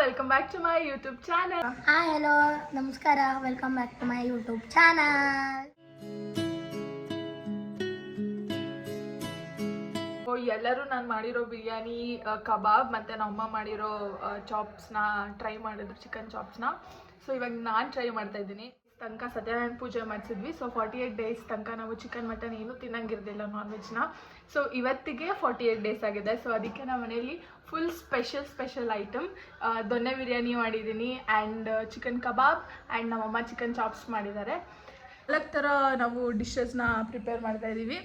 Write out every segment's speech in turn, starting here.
Welcome back to my YouTube channel. Hi hello ನಮಸ್ಕಾರ, welcome back to my YouTube channel. ಎಲ್ಲರೂ ನಾನು ಮಾಡಿರೋ biryani, kebab ಮತ್ತು ನಮ್ಮಮ್ಮ ಮಾಡಿರೋ ಚಾಪ್ಸ್ನ ಟ್ರೈ ಮಾಡಿದ್ರು, ಚಿಕನ್ ಚಾಪ್ಸ್ನ. ಸೊ ಇವಾಗ ನಾನು ಟ್ರೈ ಮಾಡ್ತಾ ಇದ್ದೀನಿ. ತನಕ ಸತ್ಯನಾರಾಯಣ ಪೂಜೆ ಮಾಡಿಸಿದ್ವಿ. ಸೊ 48 ಡೇಸ್ ತನಕ ನಾವು ಚಿಕನ್ ಮಟನ್ ಏನೂ ತಿನ್ನಂಗಿರ್ದಿಲ್ಲ, ನಾನ್ ವೆಜ್ನ. ಸೊ ಇವತ್ತಿಗೆ 48 ಡೇಸ್ ಆಗಿದೆ. ಸೊ ಅದಕ್ಕೆ ನಮ್ಮ ಮನೆಯಲ್ಲಿ ಫುಲ್ ಸ್ಪೆಷಲ್ ಐಟಮ್ ದೊನ್ನೆ ಬಿರಿಯಾನಿ ಮಾಡಿದ್ದೀನಿ ಆ್ಯಂಡ್ ಚಿಕನ್ ಕಬಾಬ್ ಆ್ಯಂಡ್ ನಮ್ಮಮ್ಮ ಚಿಕನ್ ಚಾಪ್ಸ್ ಮಾಡಿದ್ದಾರೆ. 4 ಥರ ನಾವು ಡಿಶಸ್ನ ಪ್ರಿಪೇರ್ ಮಾಡ್ತಾಯಿದ್ದೀವಿ.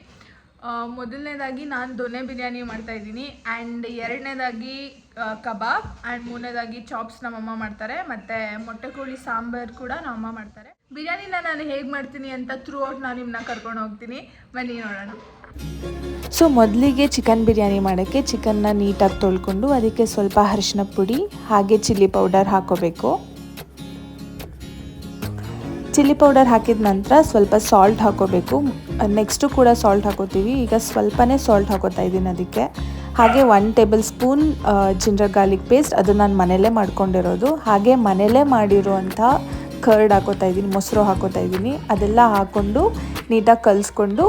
ಮೊದಲನೇದಾಗಿ ನಾನು ದೊನ್ನೆ ಬಿರಿಯಾನಿ ಮಾಡ್ತಾಯಿದ್ದೀನಿ ಆ್ಯಂಡ್ ಎರಡನೇದಾಗಿ ಕಬಾಬ್ ಆ್ಯಂಡ್ ಮೂರನೇದಾಗಿ ಚಾಪ್ಸ್ ನಮ್ಮಮ್ಮ ಮಾಡ್ತಾರೆ, ಮತ್ತು ಮೊಟ್ಟೆ ಕೋಳಿ ಸಾಂಬಾರು ಕೂಡ ನಮ್ಮಮ್ಮ ಮಾಡ್ತಾರೆ. ಬಿರಿಯಾನಿನ ನಾನು ಹೇಗೆ ಮಾಡ್ತೀನಿ ಅಂತ ಥ್ರೂ ಔಟ್ ನಾನು ನಿಮ್ಮನ್ನ ಕರ್ಕೊಂಡು ಹೋಗ್ತೀನಿ, ಬನ್ನಿ ನೋಡೋಣ. ಸೊ ಮೊದಲಿಗೆ ಚಿಕನ್ ಬಿರಿಯಾನಿ ಮಾಡೋಕ್ಕೆ ಚಿಕನ್ನ ನೀಟಾಗಿ ತೊಳ್ಕೊಂಡು ಅದಕ್ಕೆ ಸ್ವಲ್ಪ ಅರಿಶಿನ ಪುಡಿ ಹಾಗೆ ಚಿಲ್ಲಿ ಪೌಡರ್ ಹಾಕೋಬೇಕು. ಚಿಲ್ಲಿ ಪೌಡರ್ ಹಾಕಿದ ನಂತರ ಸ್ವಲ್ಪ ಸಾಲ್ಟ್ ಹಾಕೋಬೇಕು. ನೆಕ್ಸ್ಟು ಕೂಡ ಸಾಲ್ಟ್ ಹಾಕೋತೀವಿ. ಈಗ ಸ್ವಲ್ಪನೇ ಸಾಲ್ಟ್ ಹಾಕೋತಾ ಇದ್ದೀನಿ ಅದಕ್ಕೆ. ಹಾಗೆ 1 table spoon ginger garlic paste, ಅದು ನಾನು ಮನೆಯಲ್ಲೇ ಮಾಡ್ಕೊಂಡಿರೋದು. ಹಾಗೆ ಮನೆಯಲ್ಲೇ ಮಾಡಿರುವಂಥ ಕರ್ಡ್ ಹಾಕೋತಾ ಇದ್ದೀನಿ, ಮೊಸರು ಹಾಕೋತಾ ಇದ್ದೀನಿ. ಅದೆಲ್ಲ ಹಾಕ್ಕೊಂಡು ನೀಟಾಗಿ ಕಲಿಸ್ಕೊಂಡು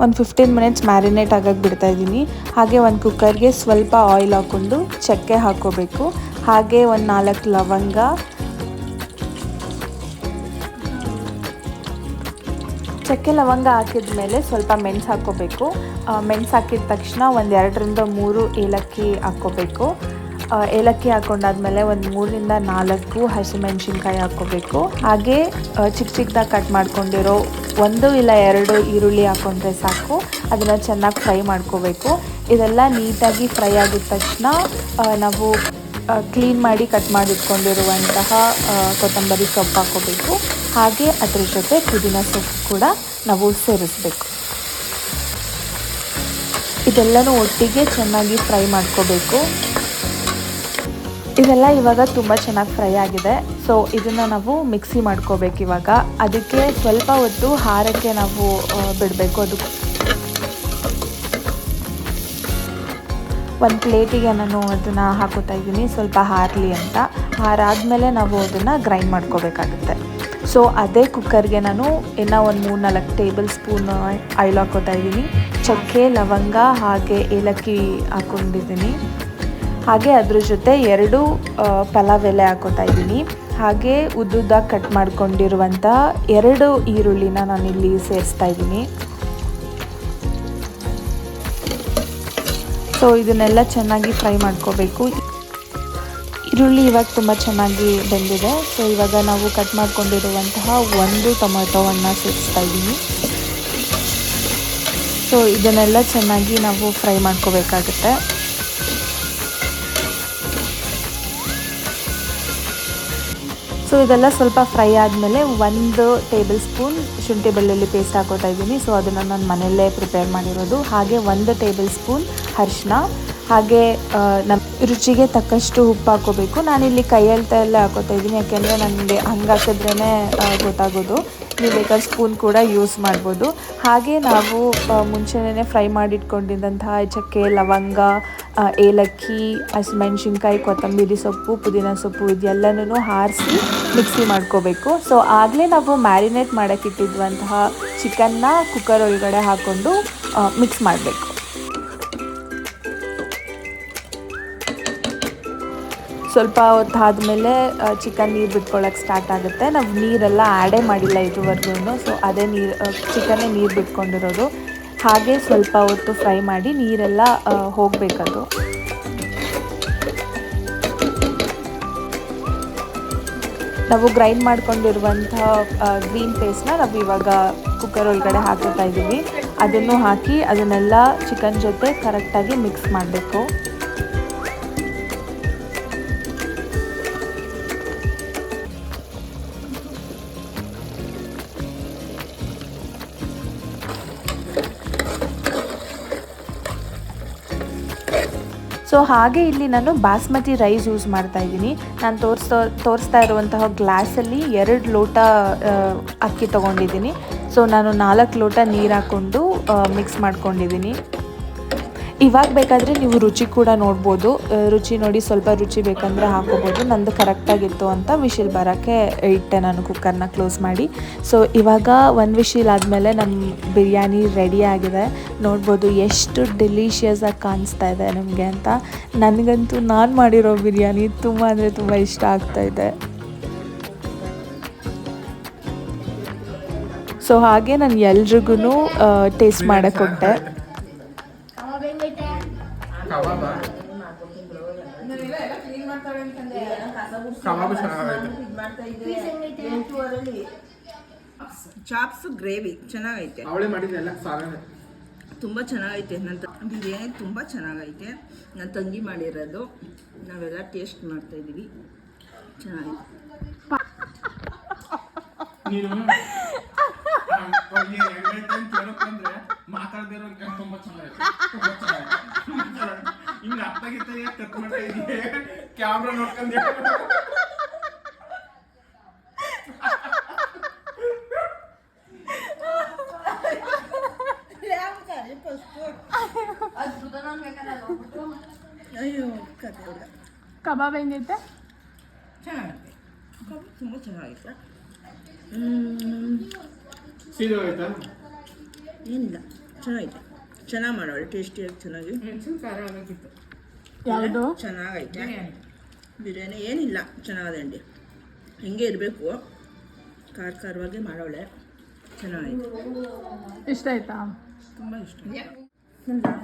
ಒಂದು 15 ಮಿನಿಟ್ಸ್ ಮ್ಯಾರಿನೇಟ್ ಆಗೋಕ್ಕೆ ಬಿಡ್ತಾಯಿದ್ದೀನಿ. ಹಾಗೆ ಒಂದು ಕುಕ್ಕರ್ಗೆ ಸ್ವಲ್ಪ ಆಯಿಲ್ ಹಾಕ್ಕೊಂಡು ಚಕ್ಕೆ ಹಾಕ್ಕೋಬೇಕು. ಹಾಗೆ ಒಂದು 4 ಲವಂಗ, ಚಕ್ಕೆ ಲವಂಗ ಹಾಕಿದ ಮೇಲೆ ಸ್ವಲ್ಪ ಮೆಣಸು ಹಾಕ್ಕೋಬೇಕು. ಮೆಣಸು ಹಾಕಿದ ತಕ್ಷಣ ಒಂದು 2ರಿಂದ 3 ಏಲಕ್ಕಿ ಹಾಕ್ಕೋಬೇಕು. ಏಲಕ್ಕಿ ಹಾಕ್ಕೊಂಡಾದ್ಮೇಲೆ ಒಂದು 3ರಿಂದ 4 ಹಸಿಮೆಣ್ಸಿನ್ಕಾಯಿ ಹಾಕ್ಕೋಬೇಕು. ಹಾಗೆ ಚಿಕ್ಕದಾಗಿ ಕಟ್ ಮಾಡ್ಕೊಂಡಿರೋ 1 ಇಲ್ಲ 2 ಈರುಳ್ಳಿ ಹಾಕ್ಕೊಂಡ್ರೆ ಸಾಕು. ಅದನ್ನು ಚೆನ್ನಾಗಿ ಫ್ರೈ ಮಾಡ್ಕೋಬೇಕು. ಇದೆಲ್ಲ ನೀಟಾಗಿ ಫ್ರೈ ಆಗಿದ ತಕ್ಷಣ ನಾವು ಕ್ಲೀನ್ ಮಾಡಿ ಕಟ್ ಮಾಡಿಟ್ಕೊಂಡಿರುವಂತಹ ಕೊತ್ತಂಬರಿ ಸೊಪ್ಪು ಹಾಕ್ಕೋಬೇಕು. ಹಾಗೆ ಅದ್ರ ಜೊತೆ ಪುದೀನ ಸೊಪ್ಪು ಕೂಡ ನಾವು ಸೇರಿಸ್ಬೇಕು. ಇದೆಲ್ಲನೂ ಒಟ್ಟಿಗೆ ಚೆನ್ನಾಗಿ ಫ್ರೈ ಮಾಡ್ಕೋಬೇಕು. ಇದೆಲ್ಲ ಇವಾಗ ತುಂಬ ಚೆನ್ನಾಗಿ ಫ್ರೈ ಆಗಿದೆ. ಸೊ ಇದನ್ನು ನಾವು ಮಿಕ್ಸಿ ಮಾಡ್ಕೋಬೇಕು. ಇವಾಗ ಅದಕ್ಕೆ ಸ್ವಲ್ಪ ಹೊತ್ತು ಹಾರಕ್ಕೆ ನಾವು ಬಿಡಬೇಕು. ಅದು ಒಂದು ಪ್ಲೇಟಿಗೆ ನಾನು ಅದನ್ನು ಹಾಕೋತಾ ಇದ್ದೀನಿ, ಸ್ವಲ್ಪ ಹಾರಲಿ ಅಂತ. ಹಾರಾದಮೇಲೆ ನಾವು ಅದನ್ನು ಗ್ರೈಂಡ್ ಮಾಡ್ಕೋಬೇಕಾಗುತ್ತೆ. ಸೊ ಅದೇ ಕುಕ್ಕರ್ಗೆ ನಾನು ಇನ್ನೂ ಒಂದು 3-4 ಟೇಬಲ್ ಸ್ಪೂನ್ ಆಯಿಲ್ ಹಾಕೋತಾ ಇದ್ದೀನಿ. ಚಕ್ಕೆ ಲವಂಗ ಹಾಗೆ ಏಲಕ್ಕಿ ಹಾಕ್ಕೊಂಡಿದ್ದೀನಿ. ಹಾಗೆ ಅದ್ರ ಜೊತೆ 2 ಪಲಾವ್ ಎಲೆ ಹಾಕೋತಾ ಇದ್ದೀನಿ. ಹಾಗೆ ಉದ್ದುದ್ದಾಗಿ ಕಟ್ ಮಾಡ್ಕೊಂಡಿರುವಂಥ 2 ಈರುಳ್ಳಿನ ನಾನಿಲ್ಲಿ ಸೇರಿಸ್ತಾ ಇದ್ದೀನಿ. ಸೊ ಇದನ್ನೆಲ್ಲ ಚೆನ್ನಾಗಿ ಫ್ರೈ ಮಾಡ್ಕೋಬೇಕು. ಈರುಳ್ಳಿ ಇವಾಗ ತುಂಬ ಚೆನ್ನಾಗಿ ಬೆಂದಿದೆ. ಸೊ ಇವಾಗ ನಾವು ಕಟ್ ಮಾಡ್ಕೊಂಡಿರುವಂತಹ 1 ಟೊಮೆಟೊವನ್ನು ಸೇರಿಸ್ತಾ ಇದ್ದೀನಿ. ಸೊ ಇದನ್ನೆಲ್ಲ ಚೆನ್ನಾಗಿ ನಾವು ಫ್ರೈ ಮಾಡ್ಕೋಬೇಕಾಗುತ್ತೆ. ಸೊ ಇದೆಲ್ಲ ಸ್ವಲ್ಪ ಫ್ರೈ ಆದಮೇಲೆ 1 ಟೇಬಲ್ ಸ್ಪೂನ್ ಶುಂಠಿ ಬೆಳ್ಳುಳ್ಳಿ ಪೇಸ್ಟ್ ಹಾಕೋತಾ ಇದ್ದೀನಿ. ಸೊ ಅದನ್ನು ನಾನು ಮನೆಯಲ್ಲೇ ಪ್ರಿಪೇರ್ ಮಾಡಿರೋದು. ಹಾಗೆ 1 ಟೇಬಲ್ ಸ್ಪೂನ್ ಅರಿಶಿನ, ಹಾಗೆ ನಮ್ಮ ರುಚಿಗೆ ತಕ್ಕಷ್ಟು ಉಪ್ಪು ಹಾಕೋಬೇಕು. ನಾನಿಲ್ಲಿ ಕೈಯಲ್ಲೇ ಹಾಕೋತಾ ಇದ್ದೀನಿ, ಯಾಕೆಂದರೆ ನನಗೆ ಹಂಗೆ ಹಾಕಿದ್ರೇ ಗೊತ್ತಾಗೋದು. ನೀವು ಬೇಕಾದ್ರೆ ಸ್ಪೂನ್ ಕೂಡ ಯೂಸ್ ಮಾಡ್ಬೋದು. ಹಾಗೆ ನಾವು ಮುಂಚೆನೇ ಫ್ರೈ ಮಾಡಿಟ್ಕೊಂಡಿದ್ದಂತಹ ಚಕ್ಕೆ ಲವಂಗ, ಏಲಕ್ಕಿ, ಹಸಿಮೆಣ್ಸಿನ್ಕಾಯಿ, ಕೊತ್ತಂಬರಿ ಸೊಪ್ಪು, ಪುದೀನ ಸೊಪ್ಪು ಇದೆಲ್ಲನೂ ಹಾರಿಸಿ ಮಿಕ್ಸಿ ಮಾಡ್ಕೋಬೇಕು. ಸೊ ಆಗಲೇ ನಾವು ಮ್ಯಾರಿನೇಟ್ ಮಾಡೋಕ್ಕಿಟ್ಟಿದ್ದಂತಹ ಚಿಕನ್ನ ಕುಕ್ಕರ್ ಒಳಗಡೆ ಹಾಕ್ಕೊಂಡು ಮಿಕ್ಸ್ ಮಾಡಬೇಕು. ಸ್ವಲ್ಪ ಹೊತ್ತು ಆದಮೇಲೆ ಚಿಕನ್ ನೀರು ಬಿಟ್ಕೊಳ್ಳೋಕೆ ಸ್ಟಾರ್ಟ್ ಆಗುತ್ತೆ. ನಾವು ನೀರೆಲ್ಲ ಆ್ಯಡೇ ಮಾಡಿಲ್ಲ ಇದುವರೆಗೂ. ಸೊ ಅದೇ ಚಿಕನ್ನೇ ನೀರು ಬಿಟ್ಕೊಂಡಿರೋದು. ಹಾಗೆ ಸ್ವಲ್ಪ ಹೊತ್ತು ಫ್ರೈ ಮಾಡಿ ನೀರೆಲ್ಲ ಹೋಗಬೇಕದು. ನಾವು ಗ್ರೈಂಡ್ ಮಾಡ್ಕೊಂಡಿರುವಂಥ ಗ್ರೀನ್ ಪೇಸ್ಟ್ನ ನಾವು ಇವಾಗ ಕುಕ್ಕರ್ ಒಳಗಡೆ ಹಾಕೋತಾ ಇದ್ದೀವಿ. ಅದನ್ನು ಹಾಕಿ ಅದನ್ನೆಲ್ಲ ಚಿಕನ್ ಜೊತೆ ಕರೆಕ್ಟಾಗಿ ಮಿಕ್ಸ್ ಮಾಡಬೇಕು. ಸೊ ಹಾಗೆ ಇಲ್ಲಿ ನಾನು ಬಾಸ್ಮತಿ ರೈಸ್ ಯೂಸ್ ಮಾಡ್ತಾ ಇದ್ದೀನಿ. ನಾನು ತೋರಿಸ್ತಾ ಇರುವಂತಹ ಗ್ಲಾಸಲ್ಲಿ 2 ಲೋಟ ಅಕ್ಕಿ ತೊಗೊಂಡಿದ್ದೀನಿ. ಸೊ ನಾನು 4 ಲೋಟ ನೀರು ಹಾಕ್ಕೊಂಡು ಮಿಕ್ಸ್ ಮಾಡ್ಕೊಂಡಿದ್ದೀನಿ. ಇವಾಗ ಬೇಕಾದರೆ ನೀವು ರುಚಿ ಕೂಡ ನೋಡ್ಬೋದು. ರುಚಿ ನೋಡಿ ಸ್ವಲ್ಪ ರುಚಿ ಬೇಕಂದರೆ ಹಾಕೋಬೋದು. ನಂದು ಕರೆಕ್ಟಾಗಿತ್ತು ಅಂತ ವಿಶಿಲ್ ಬರೋಕ್ಕೆ ಇಟ್ಟೆ ನಾನು ಕುಕ್ಕರ್ನ ಕ್ಲೋಸ್ ಮಾಡಿ. ಸೊ ಇವಾಗ ಒಂದು ವಿಶಿಲ್ ಆದಮೇಲೆ ನಮ್ಮ ಬಿರಿಯಾನಿ ರೆಡಿ ಆಗಿದೆ. ನೋಡ್ಬೋದು ಎಷ್ಟು ಡೆಲಿಷಿಯಸಾಗಿ ಕಾಣಿಸ್ತಾ ಇದೆ ನಿಮಗೆ ಅಂತ. ನನಗಂತೂ ನಾನು ಮಾಡಿರೋ ಬಿರಿಯಾನಿ ತುಂಬ ಅಂದರೆ ತುಂಬ ಇಷ್ಟ ಆಗ್ತಾಯಿದೆ. ಸೊ ಹಾಗೆ ನಾನು ಎಲ್ರಿಗೂ ಟೇಸ್ಟ್ ಮಾಡೋಕ್ಕೆ ಕೊಟ್ಟೆ. ಚಾಪ್ಸ್ ಗ್ರೇವಿ ಚೆನ್ನಾಗೈತೆ, ತುಂಬ ಚೆನ್ನಾಗೈತೆ. ನನ್ನ ಬಿರಿಯಾನಿ ತುಂಬ ಚೆನ್ನಾಗೈತೆ. ನನ್ನ ತಂಗಿ ಮಾಡಿರೋದು, ನಾವೆಲ್ಲ ಟೇಸ್ಟ್ ಮಾಡ್ತಾಯಿದ್ದೀವಿ, ಚೆನ್ನಾಗೈತೆ. ಮಾತಾಡ್ದಿರೋ ತುಂಬ ಚೆನ್ನಾಗೈತೆ, ಹಿಂಗೆ ಅತ್ತಾಗಿತ್ತ ಕಟ್ ಮಾಡ್ತಾ ಇದೀವಿ, ಕ್ಯಾಮ್ರಾ ನೋಡ್ಕೊಂಡು ಅಯ್ಯೋ ಕತೆ ಹುಡುಗ. ಕಬಾಬ್ ಹೆಂಗೈತೆ? ಚೆನ್ನಾಗೈತೆ, ಕಬಾಬ್ ತುಂಬ ಚೆನ್ನಾಗೈತೆ. ಸೀದಾ ಆಯ್ತಾ? ಏನಿಲ್ಲ, ಚೆನ್ನಾಗೈತೆ, ಚೆನ್ನಾಗಿ ಮಾಡೋಳು, ಟೇಸ್ಟಿಯಾಗಿ ಚೆನ್ನಾಗಿ. ಯಾವುದು ಚೆನ್ನಾಗೈತೆ ಬಿರಿಯಾನಿ, ಏನಿಲ್ಲ, ಚೆನ್ನಾಗದಂಡಿ, ಹಿಂಗೆ ಇರಬೇಕು, ಖಾರವಾಗಿ ಮಾಡೋಳೆ, ಚೆನ್ನಾಗೈತೆ, ಇಷ್ಟ ಆಯ್ತಾ? ತುಂಬ ಇಷ್ಟ.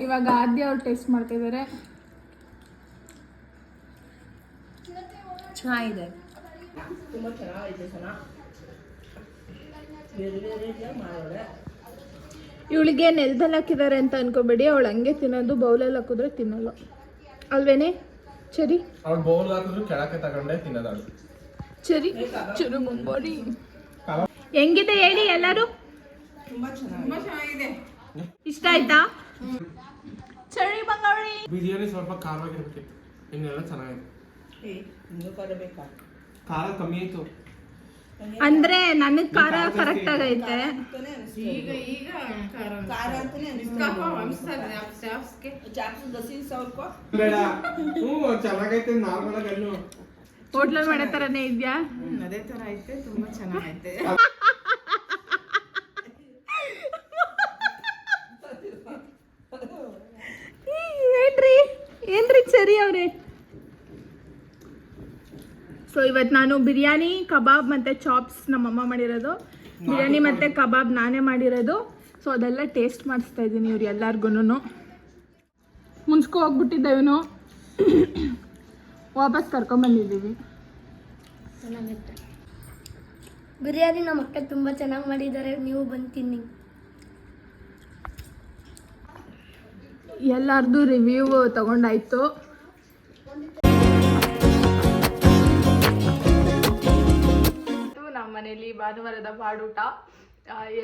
ಇವಾಗ ಆದ್ಯ ಅವ್ರು ಟೇಸ್ಟ್ ಮಾಡ್ತಿದ್ದಾರೆ. ಚೆನ್ನಾಗಿದೆ, ತುಂಬ ಚೆನ್ನಾಗೈತೆ, ಚೆನ್ನಾಗಿ ಬೇರೆ ಬೇರೆ ಮಾಡೋಳೆ. ಇವಳಿಗೆ ನೆಲದಲ್ಲಿ ಹಾಕಿದ್ದಾರೆ ಅಂತ ಅನ್ಕೋಬೇಡಿ, ಅವಳು ಹಂಗೆ ತಿನ್ನೋದು, ಬೌಲಲ್ಲಿ ಹಾಕಿದ್ರೆ ತಿನ್ನಲ್ಲ ಅಲ್ವೇನೆ ಚರಿ? ಅವ್ಳು ಬೌಲ್ ಹಾಕಿದ್ರು ಕೆಳಕ್ಕೆ ತಗೊಂಡೆ ತಿನ್ನೋದಾಳು. ಚರಿ ಚುರು ಮುಂಬೋಡಿ ಹೆಂಗಿದೆ ಹೇಳಿ ಎಲ್ಲರೂ? ತುಂಬ ಚೆನ್ನಾಗಿದೆ. ಇಷ್ಟ ಆಯ್ತಾ? ಚಳಿ ಬಂಗಾಳಿ ಬಿರಿಯಾನಿ ಸ್ವಲ್ಪ ಖಾರವಾಗಿರ್ಬೇಕಿತ್ತು, ಇನ್ನೆಲ್ಲ ಚೆನ್ನಾಗಿದೆ. ಇನ್ನೂ ಖಾರ ಬೇಕಾ? ಖಾರ ಕಮ್ಮಿ ಆಯ್ತು ಅಂದ್ರೆ ನನಗ್ ಖಾರ ಕರೆಕ್ಟ್ ಆಗೈತೆ. ಖಾರ ಅಂತಾನೆ ಚಾಪ್ಸ್ ದಸಿ ಸಾವಿರಕ್ಕೋ ಬೇಡ. ಚೆನ್ನಾಗೈತೆ, ನಾರ್ಮಲ್ ಆಗಿ ಅಲ್ಲೂ ಹೋಟ್ಲಲ್ಲಿ ಮಾಡೋ ಥರನೇ ಇದೆಯಾ? ಅದೇ ಥರ ಐತೆ, ತುಂಬ ಚೆನ್ನಾಗೈತೆ. ಏನ್ರಿ ಸರಿ ಅವ್ರೆ. ಸೊ ಇವತ್ತು ನಾನು ಬಿರಿಯಾನಿ, ಕಬಾಬ್ ಮತ್ತು ಚಾಪ್ಸ್ ನಮ್ಮಮ್ಮ ಮಾಡಿರೋದು, ಬಿರಿಯಾನಿ ಮತ್ತು ಕಬಾಬ್ ನಾನೇ ಮಾಡಿರೋದು. ಸೊ ಅದೆಲ್ಲ ಟೇಸ್ಟ್ ಮಾಡಿಸ್ತಾ ಇದ್ದೀನಿ ಇವ್ರು ಎಲ್ಲರಿಗೂ. ಮುನ್ಸ್ಕೊ ಹೋಗ್ಬಿಟ್ಟಿದ್ದೆ ಇವನು, ವಾಪಸ್ ಕರ್ಕೊಂಬಂದಿದ್ದೀವಿ. ಚೆನ್ನಾಗಿರುತ್ತೆ ಬಿರಿಯಾನಿ. ನಮ್ಮ ಅಕ್ಕ ತುಂಬ ಚೆನ್ನಾಗಿ ಮಾಡಿದ್ದಾರೆ, ನೀವು ಬಂದು ತಿನ್ನಿ. ಎಲ್ಲರದು ರಿವ್ಯೂ ತಗೊಂಡಾಯ್ತು. ನಮ್ಮ ಮನೇಲಿ ಭಾನುವಾರದ ಬಾಡೂಟ.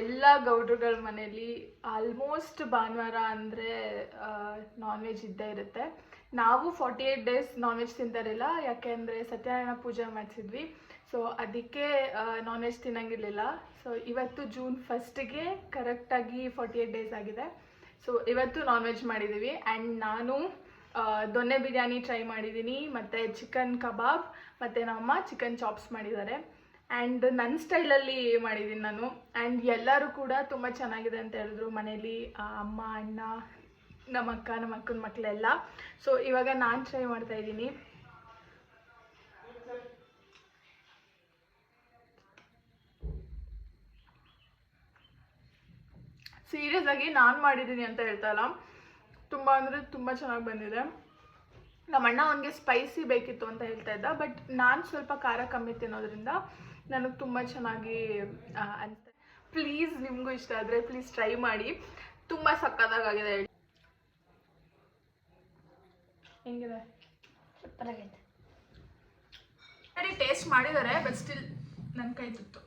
ಎಲ್ಲ ಗೌಡ್ರುಗಳ ಮನೇಲಿ ಆಲ್ಮೋಸ್ಟ್ ಭಾನುವಾರ ಅಂದರೆ ನಾನ್ ವೆಜ್ ಇದ್ದೇ ಇರುತ್ತೆ. ನಾವು 48 ಡೇಸ್ ನಾನ್ ವೆಜ್ ತಿಂತಾರಿಲ್ಲ, ಯಾಕೆಂದರೆ ಸತ್ಯನಾರಾಯಣ ಪೂಜೆ ಮಾಡಿಸಿದ್ವಿ. ಸೊ ಅದಕ್ಕೆ ನಾನ್ ವೆಜ್ ತಿನ್ನಂಗಿರಲಿಲ್ಲ. ಸೊ ಇವತ್ತು ಜೂನ್ 1ಗೆ ಕರೆಕ್ಟಾಗಿ 48 ಡೇಸ್ ಆಗಿದೆ. ಸೊ ಇವತ್ತು ನಾನ್ ವೆಜ್ ಮಾಡಿದ್ದೀವಿ. ಆ್ಯಂಡ್ ನಾನು ದೊನ್ನೆ ಬಿರಿಯಾನಿ ಟ್ರೈ ಮಾಡಿದ್ದೀನಿ, ಮತ್ತು ಚಿಕನ್ ಕಬಾಬ್, ಮತ್ತು ನಮ್ಮಮ್ಮ ಚಿಕನ್ ಚಾಪ್ಸ್ ಮಾಡಿದ್ದಾರೆ. ಆ್ಯಂಡ್ ನನ್ನ ಸ್ಟೈಲಲ್ಲಿ ಮಾಡಿದ್ದೀನಿ ನಾನು. ಆ್ಯಂಡ್ ಎಲ್ಲರೂ ಕೂಡ ತುಂಬ ಚೆನ್ನಾಗಿದೆ ಅಂತ ಹೇಳಿದ್ರು ಮನೇಲಿ, ಅಮ್ಮ, ಅಣ್ಣ, ನಮ್ಮ ಅಕ್ಕ, ನಮ್ಮ ಅಕ್ಕನ ಮಕ್ಕಳೆಲ್ಲ. ಸೊ ಇವಾಗ ನಾನು ಟ್ರೈ ಮಾಡ್ತಾಯಿದ್ದೀನಿ. ಸೀರಿಯಸ್ ಆಗಿ ನಾನು ಮಾಡಿದ್ದೀನಿ ಅಂತ ಹೇಳ್ತಾ ಇಲ್ಲ, ತುಂಬ ಅಂದರೆ ತುಂಬ ಚೆನ್ನಾಗಿ ಬಂದಿದೆ. ನಮ್ಮ ಅಣ್ಣ ಅವನಿಗೆ ಸ್ಪೈಸಿ ಬೇಕಿತ್ತು ಅಂತ ಹೇಳ್ತಾ ಇದ್ದ, ಬಟ್ ನಾನು ಸ್ವಲ್ಪ ಖಾರ ಕಮ್ಮಿ ತಿನ್ನೋದ್ರಿಂದ ನನಗೆ ತುಂಬ ಚೆನ್ನಾಗಿ ಅನಿಸ್ತಾ. ಪ್ಲೀಸ್ ನಿಮಗೂ ಇಷ್ಟ ಆದರೆ ಪ್ಲೀಸ್ ಟ್ರೈ ಮಾಡಿ, ತುಂಬ ಸಕ್ಕತ್ತಾಗಿದೆ. ಹೇಳಿ ಹೆಂಗಿದೆ? ಸೂಪರಾಗೈತೆ. ಸರಿ ಟೇಸ್ಟ್ ಮಾಡಿದ್ದಾರೆ, ಬಟ್ ಸ್ಟಿಲ್ ನನ್ನ ಕೈ ತುತ್ತು.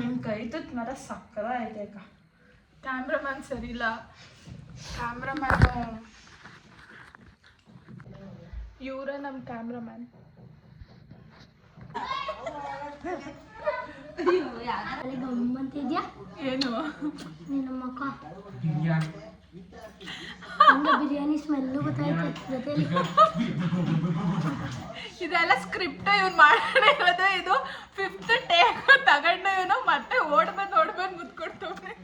ನನ್ನ ಕೈ ತುತ್ತು ಮರ ಸಕ್ಕದ ಐತೆ ಅಕ್ಕ. ಕ್ಯಾಮ್ರಾಮ್ಯಾನ್ ಸರಿ ಇಲ್ಲ. ಕ್ಯಾಮ್ರಾಮ್ಯಾನು ಇವರೇ ನಮ್ಮ ಕ್ಯಾಮ್ರಾಮ್ಯಾನ್. ಅಲ್ಲಿ ಗಮ್ಮಂತಿದ್ಯಾ ಏನು ನಿನ್ನ ಮಕ್ಕ ಹಂಗೆ ಬಿರಿಯಾನಿ ಸ್ಮೆಲ್ಲು ಗೊತ್ತಾಯ್ತು ಜೊತೆಲಿ ಇದೆಲ್ಲ ಸ್ಕ್ರಿಪ್ಟ್ ಇವ್ನು ಮಾಡಿರೋದು. ಇದು 5th ಟೇಕ್ ತಗೊಂಡು ಇವನು ಮತ್ತೆ ಓಡ್ಬಂದು ಮುತ್ಕೊಡ್ತವ್ರೆ.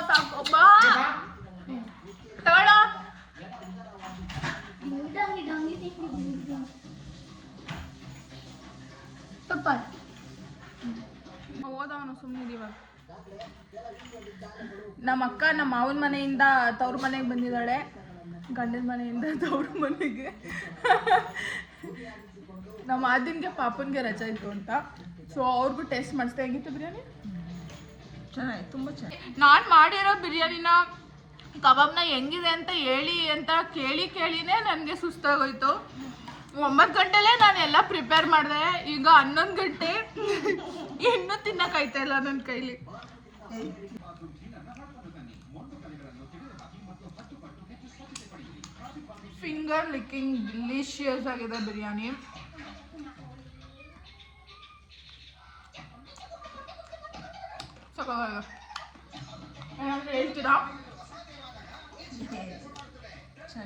ಸಾಕು ಬಾ ತಗೊಳ್ಳೋ. ಓದವನು ಸುಮ್ಮನೆ ಇವಾಗ. ನಮ್ಮ ಅಕ್ಕ ನಮ್ಮ ಮಾವನ ಮನೆಯಿಂದ ತವ್ರ ಮನೆಗೆ ಬಂದಿದ್ದಾಳೆ, ಗಂಡನ ಮನೆಯಿಂದ ತವ್ರ ಮನೆಗೆ. ನಮ್ಮ ಆದಿನ್ಗೆ ಪಾಪನ್ಗೆ ರಜೆ ಇತ್ತು ಅಂತ, ಸೊ ಅವ್ರಿಗೂ ಟೇಸ್ಟ್ ಮಾಡಿಸ್ತಾ. ಹೆಂಗಿತ್ತು ಬಿರಿಯಾನಿ? ಚೆನ್ನಾಗಿ, ತುಂಬ ಚೆನ್ನಾಗಿ. ನಾನು ಮಾಡಿರೋ ಬಿರಿಯಾನಿನ ಕಬಾಬ್ನ ಹೆಂಗಿದೆ ಅಂತ ಹೇಳಿ ಅಂತ ಕೇಳಿನೇ ನನಗೆ ಸುಸ್ತಾಗೋಯ್ತು. 9 ಗಂಟೆಲೇ ನಾನು ಎಲ್ಲ ಪ್ರಿಪೇರ್ ಮಾಡಿದೆ. ಈಗ 11 ಗಂಟೆ ಇನ್ನೂ ತಿನ್ನೋಕ್ಕಾಯ್ತಾ ಇಲ್ಲ ನನ್ನ ಕೈಲಿ. ಫಿಂಗರ್ ಲಿಕ್ಕಿಂಗ್ ಡಿಲಿಷಿಯಸ್ ಆಗಿದೆ ಬಿರಿಯಾನಿ. ಏನಾದರೂ ಹೇಳ್ತೀರಾ?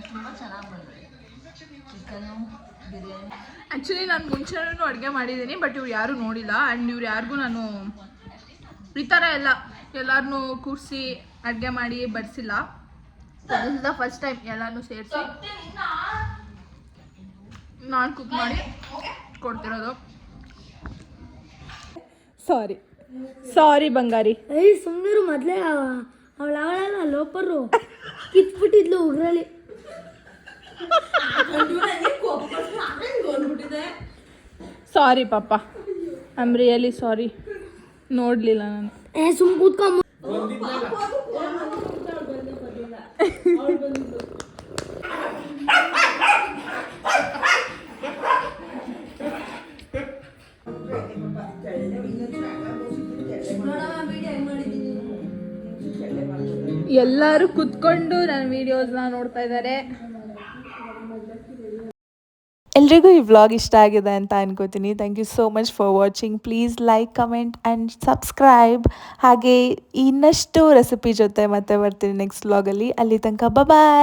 ತುಂಬ ಚೆನ್ನಾಗಿ ಬಂದಿದೆ ಚಿಕನು ಬಿರಿಯಾನಿ. ಆ್ಯಕ್ಚುಲಿ ನಾನು ಮುಂಚೆನೂ ಅಡುಗೆ ಮಾಡಿದ್ದೀನಿ, ಬಟ್ ಇವ್ರು ಯಾರೂ ನೋಡಿಲ್ಲ. ಆ್ಯಂಡ್ ಇವ್ರು ಯಾರಿಗೂ ನಾನು ಈ ಥರ ಎಲ್ಲರನ್ನೂ ಕೂರಿಸಿ ಅಡುಗೆ ಮಾಡಿ ಬಡಿಸಿಲ್ಲ. This is the first time ಎಲ್ಲನೂ ಸೇರಿಸಿ ನಾನು ಕುಕ್ ಮಾಡಿ ಕೊಡ್ತಿರೋದು. ಸಾರಿ ಬಂಗಾರಿ. ಸುಮ್ಮನಿರು. ಮೊದಲೇ ಅವಳಲ್ಲ ಲೋಪರು ಕಿತ್ಬಿಟ್ಟಿದ್ಲು ಉಗ್ರಲ್ಲಿ. ಸಾರಿ ಪಾಪ, ಐ ಆಮ್ ರಿಯಲಿ ಸಾರಿ. ನೋಡಲಿಲ್ಲ ನಾನು. ಸುಮ್ ಕೂತ್ಕೊಂಬ. ಎಲ್ಲರೂ ಕುತ್ಕೊಂಡು ನನ್ನ ವಿಡಿಯೋಸ್ನ ನೋಡ್ತಾ ಇದ್ದಾರೆ. ಎಲ್ರಿಗೂ ಈ ವ್ಲಾಗ್ ಇಷ್ಟ ಆಗಿದೆ ಅಂತ ಅನ್ಕೋತೀನಿ. Thank you so much for watching. Please like, comment and subscribe. ಹಾಗೆ ಇನ್ನಷ್ಟು ರೆಸಿಪಿ ಜೊತೆ ಮತ್ತೆ ಬರ್ತೀನಿ ನೆಕ್ಸ್ಟ್ ವ್ಲಾಗಲ್ಲಿ. ಅಲ್ಲಿ ತನಕ ಬಾಯ್.